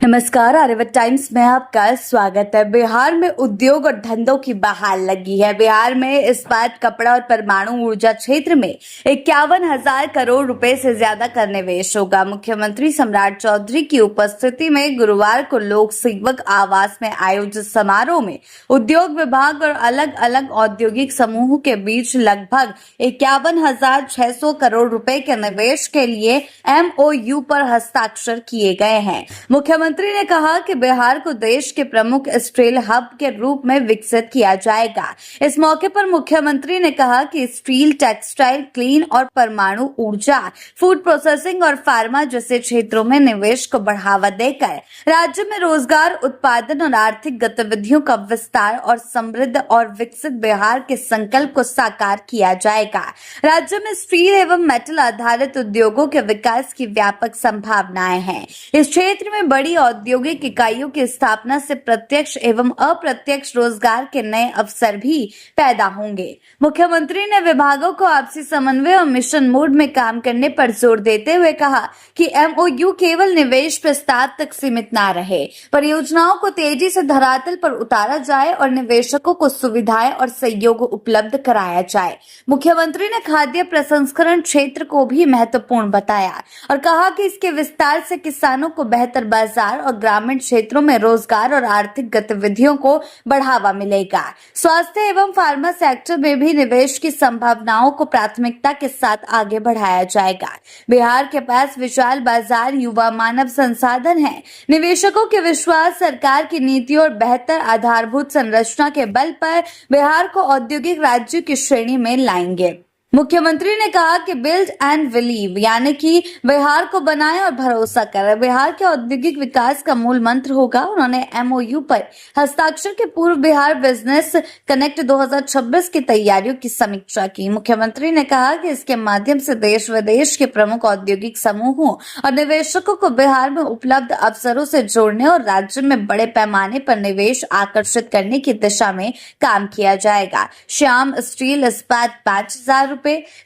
नमस्कार, आर्यवत टाइम्स में आपका स्वागत है। बिहार में उद्योग और धंधों की बहार लगी है। बिहार में इस्पात, कपड़ा और परमाणु ऊर्जा क्षेत्र में 51,000 करोड़ रुपए से ज्यादा का निवेश होगा। मुख्यमंत्री सम्राट चौधरी की उपस्थिति में गुरुवार को लोक सेवक आवास में आयोजित समारोह में उद्योग विभाग और अलग अलग औद्योगिक समूहों के बीच लगभग 51,600 करोड़ रुपए के निवेश के लिए MOU पर हस्ताक्षर किए गए हैं। मुख्यमंत्री ने कहा कि बिहार को देश के प्रमुख स्टील हब के रूप में विकसित किया जाएगा। इस मौके पर मुख्यमंत्री ने कहा कि स्टील, टेक्सटाइल, क्लीन और परमाणु ऊर्जा, फूड प्रोसेसिंग और फार्मा जैसे क्षेत्रों में निवेश को बढ़ावा देकर राज्य में रोजगार, उत्पादन और आर्थिक गतिविधियों का विस्तार और समृद्ध और विकसित बिहार के संकल्प को साकार किया जाएगा। राज्य में स्टील एवं मेटल आधारित उद्योगों के विकास की व्यापक संभावनाएं हैं। इस क्षेत्र में बड़ी औद्योगिक इकाइयों की स्थापना से प्रत्यक्ष एवं अप्रत्यक्ष रोजगार के नए अवसर भी पैदा होंगे। मुख्यमंत्री ने विभागों को आपसी समन्वय और मिशन मोड में काम करने पर जोर देते हुए कहा कि MOU केवल निवेश प्रस्ताव तक सीमित न रहे, परियोजनाओं को तेजी से धरातल पर उतारा जाए और निवेशकों को सुविधाएं और सहयोग उपलब्ध कराया जाए। मुख्यमंत्री ने खाद्य प्रसंस्करण क्षेत्र को भी महत्वपूर्ण बताया और कहा कि इसके विस्तार से किसानों को बेहतर बाजार और ग्रामीण क्षेत्रों में रोजगार और आर्थिक गतिविधियों को बढ़ावा मिलेगा। स्वास्थ्य एवं फार्मा सेक्टर में भी निवेश की संभावनाओं को प्राथमिकता के साथ आगे बढ़ाया जाएगा। बिहार के पास विशाल बाजार, युवा, मानव संसाधन है। निवेशकों के विश्वास, सरकार की नीतियों और बेहतर आधारभूत संरचना के बल पर बिहार को औद्योगिक राज्य की श्रेणी में लाएंगे। मुख्यमंत्री ने कहा कि बिल्ड एंड बिलीव, यानी कि बिहार को बनाए और भरोसा करें, बिहार के औद्योगिक विकास का मूल मंत्र होगा। उन्होंने MOU पर हस्ताक्षर के पूर्व बिहार बिजनेस कनेक्ट 2026 की तैयारियों की समीक्षा की। मुख्यमंत्री ने कहा कि इसके माध्यम से देश विदेश के प्रमुख औद्योगिक समूहों और निवेशकों को बिहार में उपलब्ध अवसरों से जोड़ने और राज्य में बड़े पैमाने पर निवेश आकर्षित करने की दिशा में काम किया जाएगा। श्याम स्टील इस्पात 5,000 रुपए,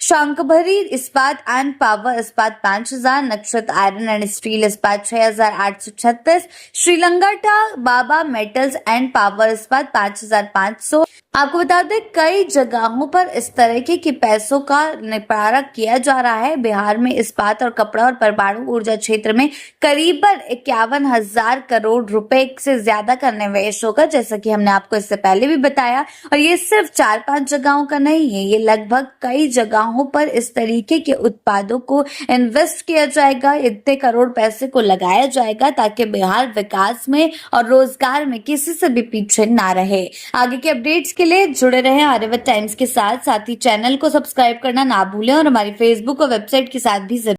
शांकभरी इस्पात एंड पावर इस्पात 5,000, नक्षत आयरन एंड स्टील इस्पात 6,836, श्रीलंगाटा बाबा मेटल्स एंड पावर इस्पात 5,500। आपको बता दें, कई जगहों पर इस तरीके के पैसों का निपटारा किया जा रहा है। बिहार में इस्पात और कपड़ा और परमाणु ऊर्जा क्षेत्र में करीबन 51,000 करोड़ रुपए से ज्यादा का निवेश होगा, जैसा कि हमने आपको इससे पहले भी बताया। और ये सिर्फ 4-5 जगहों का नहीं है, ये लगभग कई जगहों पर इस तरीके के उत्पादों को इन्वेस्ट किया जाएगा। इतने करोड़ पैसे को लगाया जाएगा ताकि बिहार विकास में और रोजगार में किसी से भी पीछे ना रहे। आगे के अपडेट्स के लिए जुड़े रहें आर्यवत टाइम्स के साथ ही चैनल को सब्सक्राइब करना ना भूलें और हमारी फेसबुक और वेबसाइट के साथ भी